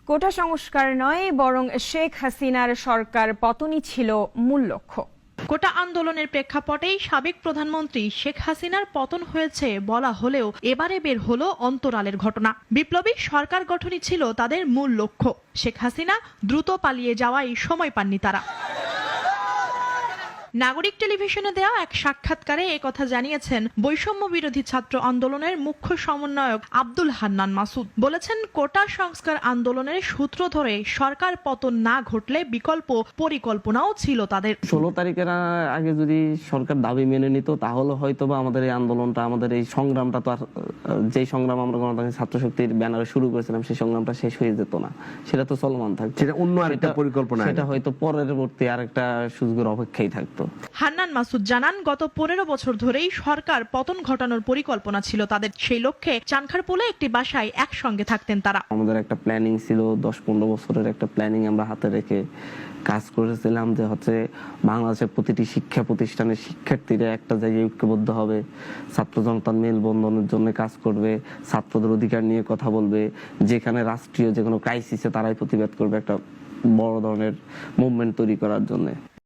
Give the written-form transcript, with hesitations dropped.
কোটা সংস্কার নয়, বরং শেখ হাসিনার সরকার পতনই ছিল মূল লক্ষ্য। কোটা আন্দোলনের প্রেক্ষাপটেই সাবেক প্রধানমন্ত্রী শেখ হাসিনার পতন হয়েছে বলা হলেও এবারে বের হলো অন্তরালের ঘটনা। বিপ্লবী সরকার গঠনই ছিল তাদের মূল লক্ষ্য। শেখ হাসিনা দ্রুত পালিয়ে যাওয়ায় সময় পাননি তারা। নাগরিক টেলিভিশনে দেওয়া এক সাক্ষাৎকারে একথা জানিয়েছেন বৈষম্য বিরোধী ছাত্র আন্দোলনের মুখ্য সমন্বয়ক আব্দুল হান্নান মাসুদ। বলেছেন, কোটা সংস্কার আন্দোলনের সূত্র ধরে সরকার পতন না ঘটলে বিকল্প পরিকল্পনাও ছিল তাদের। 16 তারিখের আগে যদি সরকার দাবি মেনে নিত তাহলে হয়তো বা আমাদের এই আন্দোলনটা, আমাদের এই সংগ্রামটা তো আর যেই সংগ্রাম আমরা গণতান্ত্রিক ছাত্র শক্তির ব্যানারে শুরু করেছিলাম সেই সংগ্রামটা শেষ হয়ে যেত না, সেটা তো চলমান থাকতো। সেটা অন্য আরেকটা পরিকল্পনা, সেটা হয়তো পরবর্তী আরেকটা সুযোগের অপেক্ষাই থাকতো। হান্নান মাসুদ জানান, গত 15 বছর ধরেই সরকার পতন ঘটানোর পরিকল্পনা ছিল তাদের। সেই লক্ষ্যে চানখারপুলে একটি বাসায় একসঙ্গে থাকতেন তারা। আমাদের একটা প্ল্যানিং ছিল, 10-15 বছরের একটা প্ল্যানিং আমরা হাতে রেখে কাজ করেছিলাম যে বাংলাদেশের প্রতিটি শিক্ষা প্রতিষ্ঠানের শিক্ষার্থীরা একটা জায়গায় ঐক্যবদ্ধ হবে, ছাত্র জনতার মেলবন্ধনের জন্য কাজ করবে, ছাত্রদের অধিকার নিয়ে কথা বলবে, যেখানে রাষ্ট্রীয় যে কোনো ক্রাইসিসে তারাই প্রতিবাদ করবে, একটা বড় ধরনের মুভমেন্ট তৈরি করার জন্য।